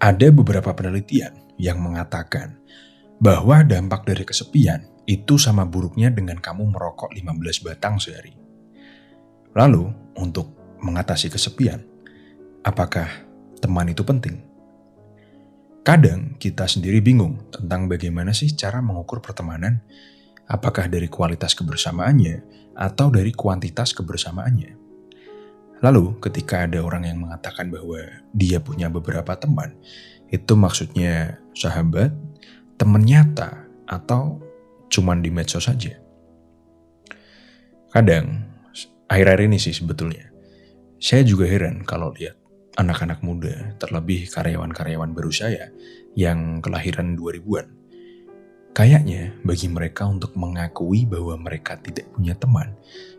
Ada beberapa penelitian yang mengatakan bahwa dampak dari kesepian itu sama buruknya dengan kamu merokok 15 batang sehari. Lalu, untuk mengatasi kesepian, apakah teman itu penting? Kadang kita sendiri bingung tentang bagaimana sih cara mengukur pertemanan, apakah dari kualitas kebersamaannya atau dari kuantitas kebersamaannya. Lalu ketika ada orang yang mengatakan bahwa dia punya beberapa teman, itu maksudnya sahabat, teman nyata, atau cuman di medsos saja. Kadang, akhir-akhir ini sih sebetulnya, saya juga heran kalau lihat anak-anak muda, terlebih karyawan-karyawan baru saya yang kelahiran 2000-an. Kayaknya bagi mereka untuk mengakui bahwa mereka tidak punya teman,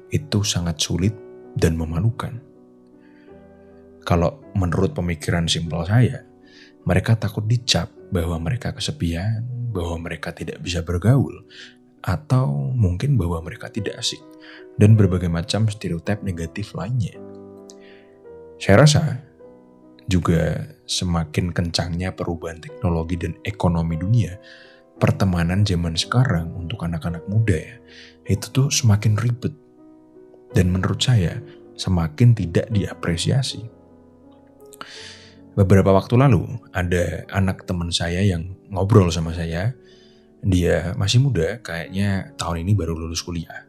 itu sangat sulit dan memalukan. Kalau menurut pemikiran simpel saya, mereka takut dicap bahwa mereka kesepian, bahwa mereka tidak bisa bergaul, atau mungkin bahwa mereka tidak asik, dan berbagai macam stereotip negatif lainnya. Saya rasa juga semakin kencangnya perubahan teknologi dan ekonomi dunia, pertemanan zaman sekarang untuk anak-anak muda itu tuh semakin ribet. Dan menurut saya semakin tidak diapresiasi. Beberapa waktu lalu ada anak teman saya yang ngobrol sama saya. Dia masih muda, kayaknya tahun ini baru lulus kuliah.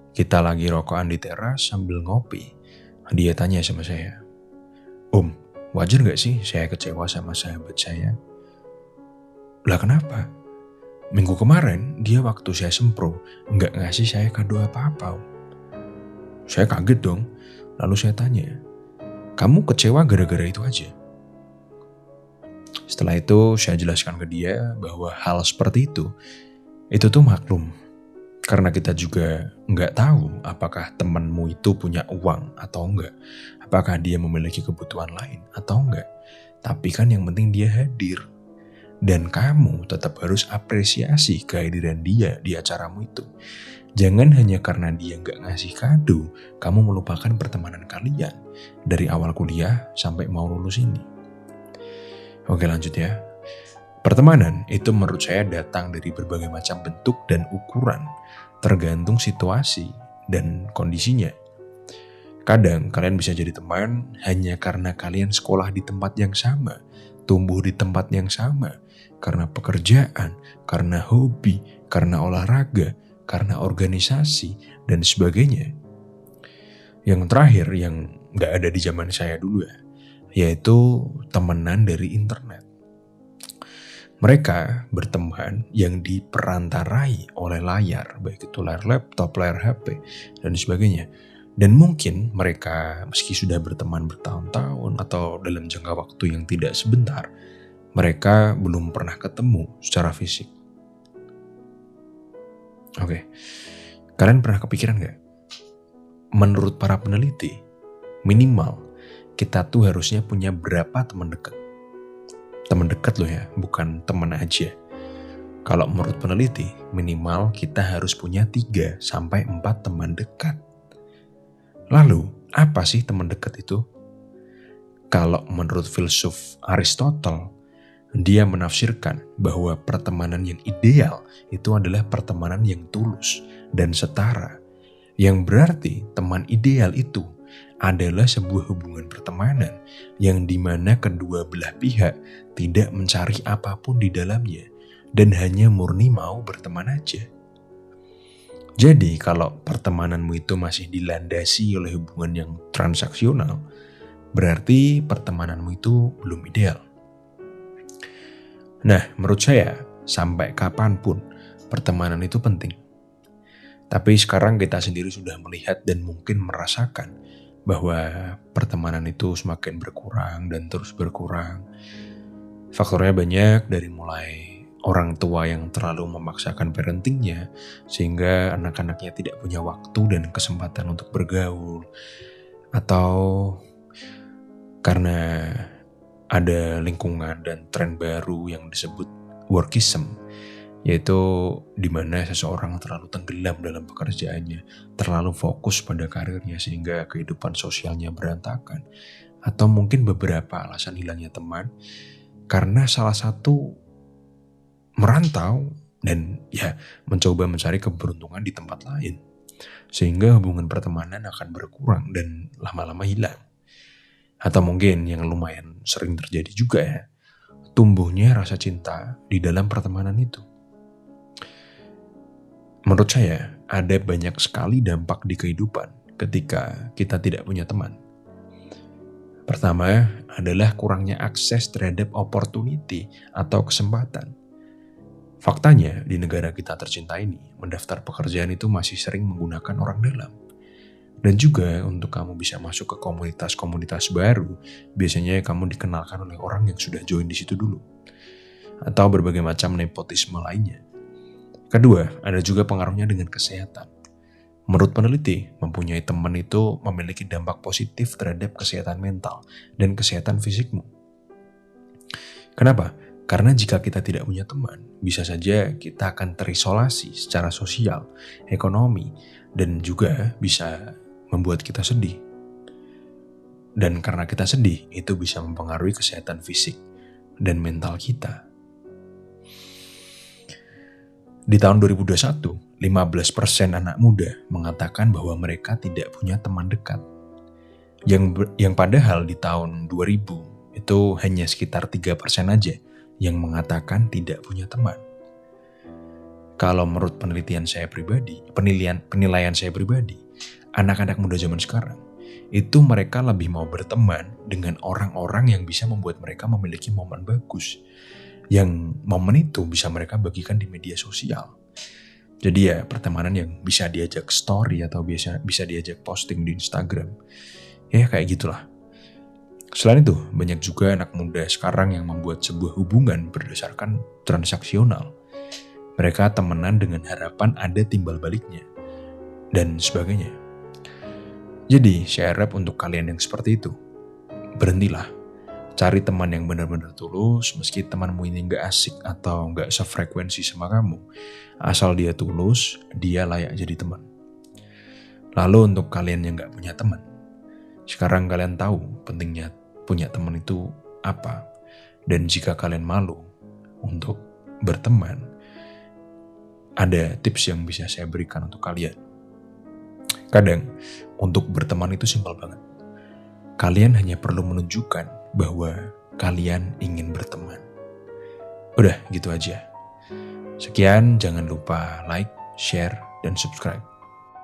Kita lagi rokokan di teras sambil ngopi. Dia tanya sama saya, "Om, wajar gak sih saya kecewa sama sahabat saya?" "Lah kenapa?" "Minggu kemarin dia waktu saya sempro gak ngasih saya kado apa-apa." Saya kaget dong. Lalu saya tanya, "Kamu kecewa gara-gara itu aja?" Setelah itu saya jelaskan ke dia bahwa hal seperti itu tuh maklum. Karena kita juga nggak tahu apakah temanmu itu punya uang atau enggak. Apakah dia memiliki kebutuhan lain atau enggak. Tapi kan yang penting dia hadir. Dan kamu tetap harus apresiasi kehadiran dia di acaramu itu. Jangan hanya karena dia nggak ngasih kado, kamu melupakan pertemanan kalian dari awal kuliah sampai mau lulus ini. Oke, lanjut ya. Pertemanan itu menurut saya datang dari berbagai macam bentuk dan ukuran, tergantung situasi dan kondisinya. Kadang kalian bisa jadi teman hanya karena kalian sekolah di tempat yang sama, tumbuh di tempat yang sama, karena pekerjaan, karena hobi, karena olahraga, karena organisasi, dan sebagainya. Yang terakhir yang gak ada di zaman saya dulu yaitu temenan dari internet. Mereka berteman yang diperantarai oleh layar, baik itu layar laptop, layar HP, dan sebagainya. Dan mungkin mereka meski sudah berteman bertahun-tahun atau dalam jangka waktu yang tidak sebentar, mereka belum pernah ketemu secara fisik. Oke, kalian pernah kepikiran gak? Menurut para peneliti, minimal kita tuh harusnya punya berapa teman dekat? Teman dekat loh ya, bukan teman aja. Kalau menurut peneliti, minimal kita harus punya 3-4 teman dekat. Lalu, apa sih teman dekat itu? Kalau menurut filsuf Aristotle, dia menafsirkan bahwa pertemanan yang ideal itu adalah pertemanan yang tulus dan setara. Yang berarti teman ideal itu adalah sebuah hubungan pertemanan yang dimana kedua belah pihak tidak mencari apapun di dalamnya dan hanya murni mau berteman aja. Jadi kalau pertemananmu itu masih dilandasi oleh hubungan yang transaksional, berarti pertemananmu itu belum ideal. Nah, menurut saya sampai kapanpun pertemanan itu penting. Tapi sekarang kita sendiri sudah melihat dan mungkin merasakan bahwa pertemanan itu semakin berkurang dan terus berkurang. Faktornya banyak, dari mulai orang tua yang terlalu memaksakan parentingnya sehingga anak-anaknya tidak punya waktu dan kesempatan untuk bergaul, atau karena ada lingkungan dan tren baru yang disebut workism, yaitu di mana seseorang terlalu tenggelam dalam pekerjaannya, terlalu fokus pada karirnya sehingga kehidupan sosialnya berantakan, atau mungkin beberapa alasan hilangnya teman. karena salah satu merantau dan ya mencoba mencari keberuntungan di tempat lain. Sehingga hubungan pertemanan akan berkurang dan lama-lama hilang. Atau mungkin yang lumayan sering terjadi juga ya, tumbuhnya rasa cinta di dalam pertemanan itu. Menurut saya, ada banyak sekali dampak di kehidupan ketika kita tidak punya teman. Pertama adalah kurangnya akses terhadap opportunity atau kesempatan. Faktanya, di negara kita tercinta ini, mendaftar pekerjaan itu masih sering menggunakan orang dalam. Dan juga untuk kamu bisa masuk ke komunitas-komunitas baru, biasanya kamu dikenalkan oleh orang yang sudah join di situ dulu. Atau berbagai macam nepotisme lainnya. Kedua, ada juga pengaruhnya dengan kesehatan. Menurut peneliti, mempunyai teman itu memiliki dampak positif terhadap kesehatan mental dan kesehatan fisikmu. Kenapa? Karena jika kita tidak punya teman, bisa saja kita akan terisolasi secara sosial, ekonomi, dan juga bisa membuat kita sedih. Dan karena kita sedih, itu bisa mempengaruhi kesehatan fisik dan mental kita. Di tahun 2021, 15% anak muda mengatakan bahwa mereka tidak punya teman dekat. Yang padahal di tahun 2000 itu hanya sekitar 3% aja yang mengatakan tidak punya teman. Kalau menurut penilaian saya pribadi, anak-anak muda zaman sekarang, itu mereka lebih mau berteman dengan orang-orang yang bisa membuat mereka memiliki momen bagus. Yang momen itu bisa mereka bagikan di media sosial. Jadi ya pertemanan yang bisa diajak story atau bisa diajak posting di Instagram. Ya kayak gitulah. Selain itu, banyak juga anak muda sekarang yang membuat sebuah hubungan berdasarkan transaksional. Mereka temenan dengan harapan ada timbal baliknya, dan sebagainya. Jadi, saya harap untuk kalian yang seperti itu, berhentilah. Cari teman yang benar-benar tulus, meski temanmu ini gak asik atau gak sefrekuensi sama kamu. Asal dia tulus, dia layak jadi teman. Lalu untuk kalian yang gak punya teman, sekarang kalian tahu pentingnya punya teman itu apa. Dan jika kalian malu untuk berteman, ada tips yang bisa saya berikan untuk kalian. Kadang, untuk berteman itu simpel banget. Kalian hanya perlu menunjukkan bahwa kalian ingin berteman. Udah gitu aja. Sekian, jangan lupa like, share, dan subscribe.